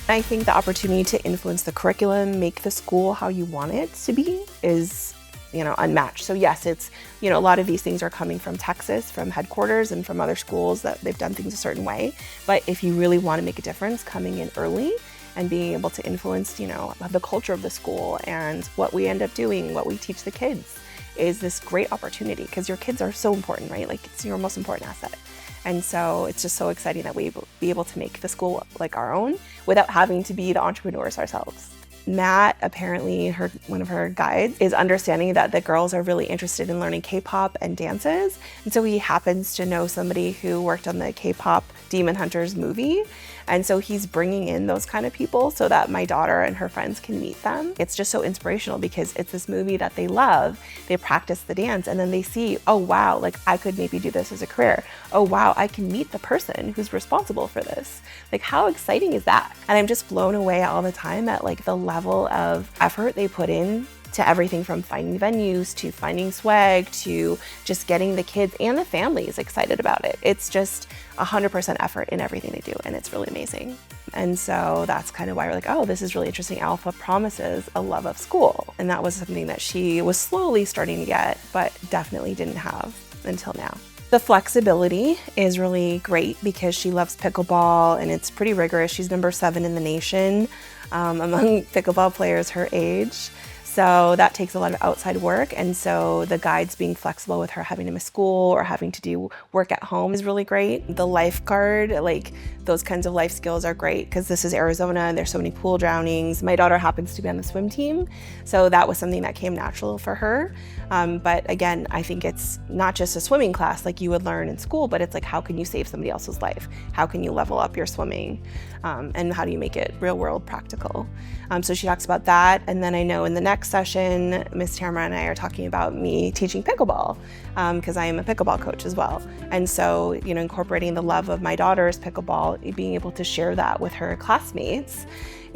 I think the opportunity to influence the curriculum, make the school how you want it to be is, unmatched. So yes, it's, a lot of these things are coming from Texas, from headquarters and from other schools that they've done things a certain way. But if you really want to make a difference, coming in early and being able to influence, the culture of the school and what we end up doing, what we teach the kids is this great opportunity because your kids are so important, right? Like it's your most important asset. And so it's just so exciting that we be able to make the school like our own without having to be the entrepreneurs ourselves. Matt, apparently one of her guides, is understanding that the girls are really interested in learning K-pop and dances. And so he happens to know somebody who worked on the K-pop Demon Hunters movie. And so he's bringing in those kind of people so that my daughter and her friends can meet them. It's just so inspirational because it's this movie that they love. They practice the dance and then they see, oh wow, like I could maybe do this as a career. Oh wow, I can meet the person who's responsible for this. Like how exciting is that? And I'm just blown away all the time at like the level of effort they put in to everything from finding venues to finding swag to just getting the kids and the families excited about it. It's just 100% effort in everything they do, and it's really amazing. And so that's kind of why we're like, oh, this is really interesting. Alpha promises a love of school. And that was something that she was slowly starting to get, but definitely didn't have until now. The flexibility is really great because she loves pickleball and it's pretty rigorous. She's number 7 in the nation among pickleball players her age. So that takes a lot of outside work. And so the guides being flexible with her having to miss school or having to do work at home is really great. The lifeguard, like those kinds of life skills are great because this is Arizona and there's so many pool drownings. My daughter happens to be on the swim team. So that was something that came natural for her. But again, I think it's not just a swimming class like you would learn in school, but it's like, how can you save somebody else's life? How can you level up your swimming? And how do you make it real world practical? So she talks about that. And then I know in the next session, Miss Tamara and I are talking about me teaching pickleball because I am a pickleball coach as well. And so, incorporating the love of my daughter's pickleball, being able to share that with her classmates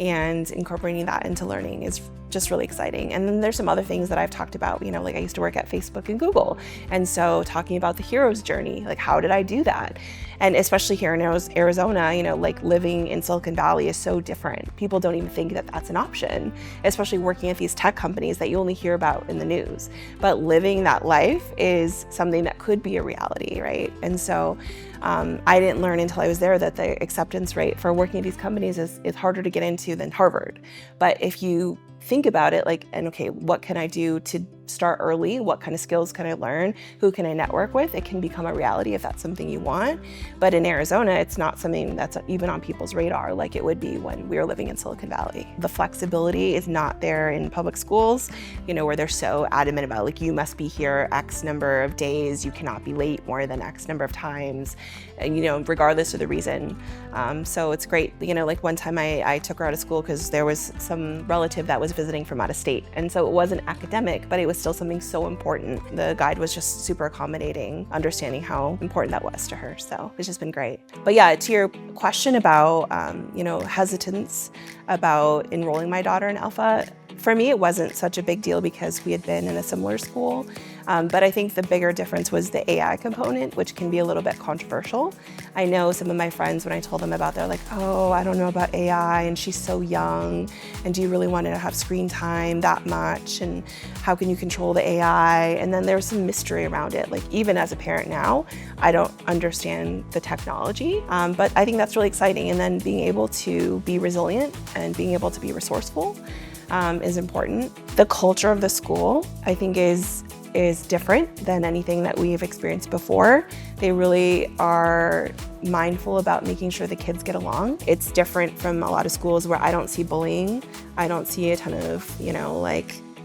and incorporating that into learning is just really exciting. And then there's some other things that I've talked about, like I used to work at Facebook and Google. And so talking about the hero's journey, like how did I do that? And especially here in Arizona, like living in Silicon Valley is so different. People don't even think that that's an option, especially working at these tech companies that you only hear about in the news. But living that life is something that could be a reality, right? And so I didn't learn until I was there that the acceptance rate for working at these companies is harder to get into than Harvard. But if you think about it okay, what can I do to start early? What kind of skills can I learn? Who can I network with? It can become a reality if that's something you want. But in Arizona, it's not something that's even on people's radar like it would be when we were living in Silicon Valley. The flexibility is not there in public schools, where they're so adamant about you must be here X number of days, you cannot be late more than X number of times, and, regardless of the reason. So it's great. One time I took her out of school because there was some relative that was visiting from out of state. And so it wasn't academic, but it was still something so important. The guide was just super accommodating, understanding how important that was to her. So it's just been great. But yeah, to your question about, hesitance about enrolling my daughter in Alpha, for me, it wasn't such a big deal because we had been in a similar school. But I think the bigger difference was the AI component, which can be a little bit controversial. I know some of my friends, when I told them about, they're like, oh, I don't know about AI and she's so young. And do you really want her to have screen time that much? And how can you control the AI? And then there's some mystery around it. Even as a parent now, I don't understand the technology, but I think that's really exciting. And then being able to be resilient and being able to be resourceful is important. The culture of the school, I think, is different than anything that we've experienced before. They really are mindful about making sure the kids get along. It's different from a lot of schools where I don't see bullying. I don't see a ton of,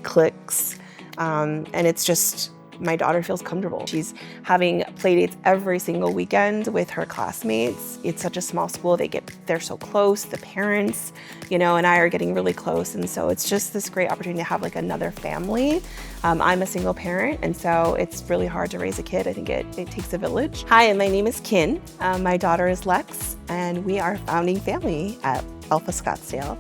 cliques. And it's just, my daughter feels comfortable. She's having play dates every single weekend with her classmates. It's such a small school. They're so close. The parents, and I are getting really close. And so it's just this great opportunity to have another family. I'm a single parent, and so it's really hard to raise a kid. I think it takes a village. Hi, my name is Kin. My daughter is Lex, and we are founding family at Alpha Scottsdale.